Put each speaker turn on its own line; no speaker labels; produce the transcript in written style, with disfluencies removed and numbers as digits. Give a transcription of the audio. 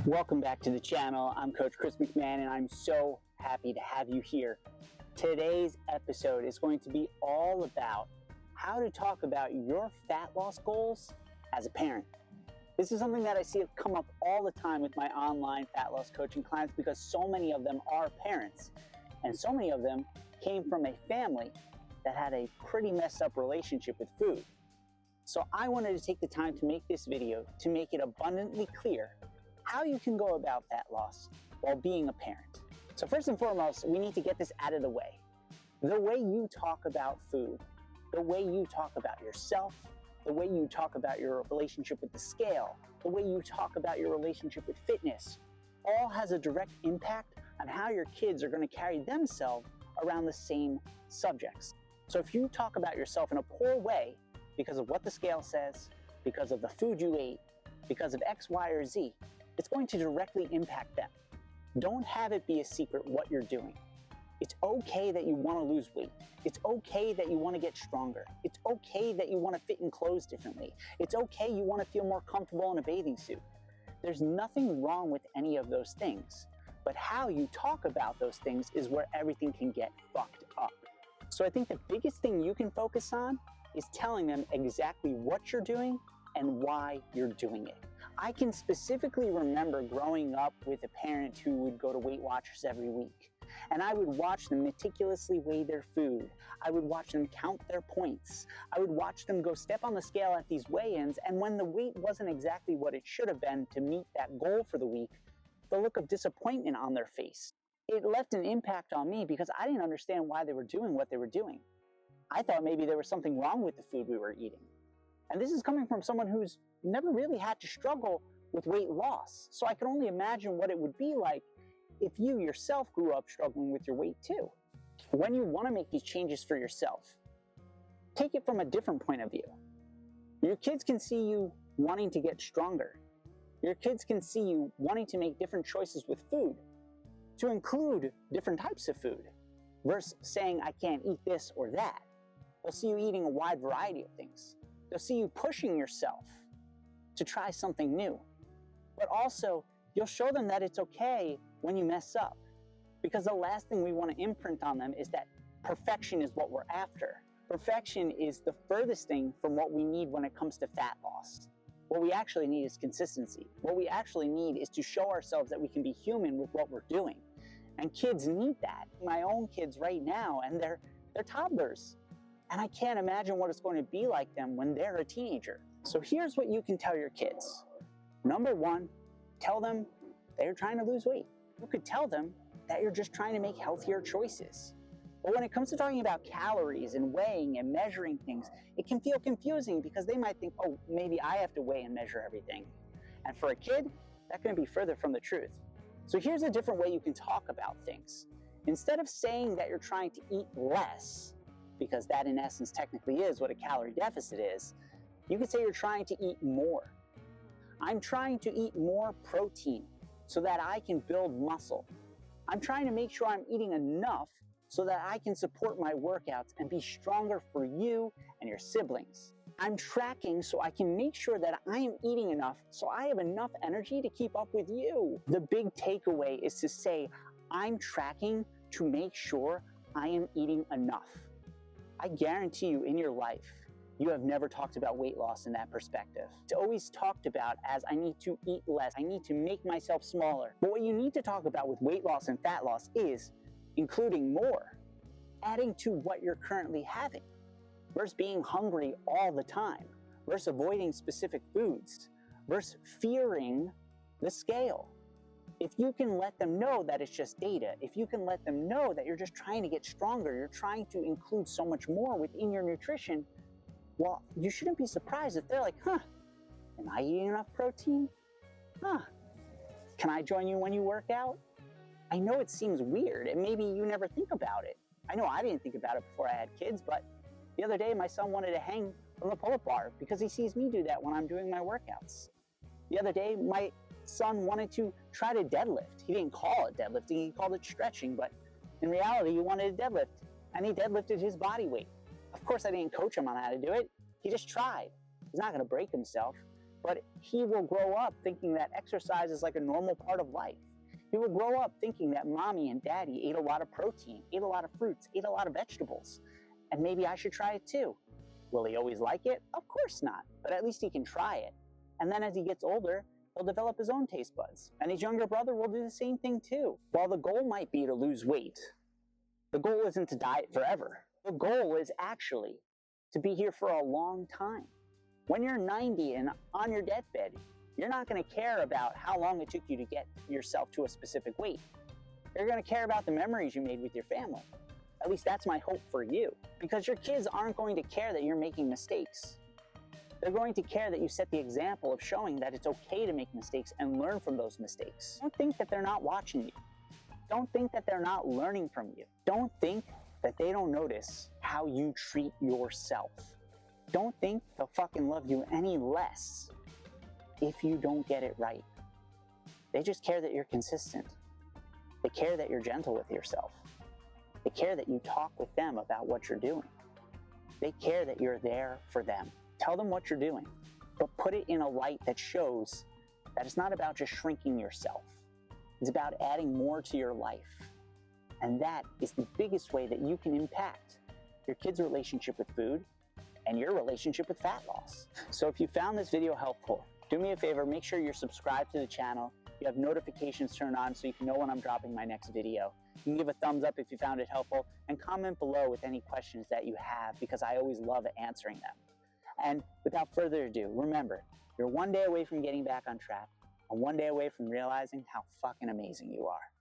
Welcome back to the channel. I'm Coach Chris McMahon and I'm so happy to have you here. Today's episode is going to be all about how to talk about your fat loss goals as a parent. This is something that I see come up all the time with my online fat loss coaching clients because so many of them are parents and so many of them came from a family that had a pretty messed up relationship with food. So I wanted to take the time to make this video to make it abundantly clear how you can go about fat loss while being a parent. So first and foremost, we need to get this out of the way. The way you talk about food, the way you talk about yourself, the way you talk about your relationship with the scale, the way you talk about your relationship with fitness, all has a direct impact on how your kids are going to carry themselves around the same subjects. So if you talk about yourself in a poor way because of what the scale says, because of the food you ate, because of X, Y, or Z, it's going to directly impact them. Don't have it be a secret what you're doing. It's okay that you want to lose weight. It's okay that you want to get stronger. It's okay that you want to fit in clothes differently. It's okay you want to feel more comfortable in a bathing suit. There's nothing wrong with any of those things, but how you talk about those things is where everything can get fucked up. So I think the biggest thing you can focus on is telling them exactly what you're doing and why you're doing it. I can specifically remember growing up with a parent who would go to Weight Watchers every week. And I would watch them meticulously weigh their food. I would watch them count their points. I would watch them go step on the scale at these weigh-ins, and when the weight wasn't exactly what it should have been to meet that goal for the week, the look of disappointment on their face. It left an impact on me because I didn't understand why they were doing what they were doing. I thought maybe there was something wrong with the food we were eating. And this is coming from someone who's never really had to struggle with weight loss. So I can only imagine what it would be like if you yourself grew up struggling with your weight too. When you want to make these changes for yourself, take it from a different point of view. Your kids can see you wanting to get stronger. Your kids can see you wanting to make different choices with food, to include different types of food, versus saying, I can't eat this or that. They'll see you eating a wide variety of things. They'll see you pushing yourself to try something new. But also, you'll show them that it's okay when you mess up. Because the last thing we want to imprint on them is that perfection is what we're after. Perfection is the furthest thing from what we need when it comes to fat loss. What we actually need is consistency. What we actually need is to show ourselves that we can be human with what we're doing. And kids need that. My own kids right now, and they're toddlers. And I can't imagine what it's going to be like them when they're a teenager. So here's what you can tell your kids. Number one, tell them that you're trying to lose weight. You could tell them that you're just trying to make healthier choices. But when it comes to talking about calories and weighing and measuring things, it can feel confusing because they might think, oh, maybe I have to weigh and measure everything. And for a kid, that can be further from the truth. So here's a different way you can talk about things. Instead of saying that you're trying to eat less, because that in essence technically is what a calorie deficit is, you could say you're trying to eat more. I'm trying to eat more protein so that I can build muscle. I'm trying to make sure I'm eating enough so that I can support my workouts and be stronger for you and your siblings. I'm tracking so I can make sure that I am eating enough so I have enough energy to keep up with you. The big takeaway is to say, I'm tracking to make sure I am eating enough. I guarantee you in your life, you have never talked about weight loss in that perspective. It's always talked about as I need to eat less, I need to make myself smaller. But what you need to talk about with weight loss and fat loss is including more, adding to what you're currently having, versus being hungry all the time, versus avoiding specific foods, versus fearing the scale. If you can let them know that it's just data, if you can let them know that you're just trying to get stronger, you're trying to include so much more within your nutrition, well, you shouldn't be surprised if they're like, am I eating enough protein? Can I join you when you work out? I know it seems weird, and maybe you never think about it. I know I didn't think about it before I had kids, but the other day my son wanted to hang from the pull-up bar because he sees me do that when I'm doing my workouts. The other day, my son wanted to try to deadlift. He didn't call it deadlifting, he called it stretching, but in reality, he wanted to deadlift, and he deadlifted his body weight. Of course, I didn't coach him on how to do it. He just tried. He's not going to break himself. but he will grow up thinking that exercise is like a normal part of life. He will grow up thinking that mommy and daddy ate a lot of protein, ate a lot of fruits, ate a lot of vegetables, and maybe I should try it too. Will he always like it? Of course not, but at least he can try it. And then as he gets older, he'll develop his own taste buds. And his younger brother will do the same thing too. While the goal might be to lose weight, the goal isn't to diet forever. The goal is actually to be here for a long time. When you're 90 and on your deathbed, you're not going to care about how long it took you to get yourself to a specific weight. You're going to care about the memories you made with your family. At least that's my hope for you. Because your kids aren't going to care that you're making mistakes. They're going to care that you set the example of showing that it's okay to make mistakes and learn from those mistakes. Don't think that they're not watching you. Don't think that they're not learning from you. Don't think that they don't notice how you treat yourself. Don't think they'll fucking love you any less if you don't get it right. They just care that you're consistent. They care that you're gentle with yourself. They care that you talk with them about what you're doing. They care that you're there for them. Tell them what you're doing, but put it in a light that shows that it's not about just shrinking yourself. It's about adding more to your life. And that is the biggest way that you can impact your kids' relationship with food and your relationship with fat loss. So if you found this video helpful, do me a favor, make sure you're subscribed to the channel. You have notifications turned on so you can know when I'm dropping my next video. You can give a thumbs up if you found it helpful, and comment below with any questions that you have, because I always love answering them. And without further ado, remember, you're one day away from getting back on track, and one day away from realizing how fucking amazing you are.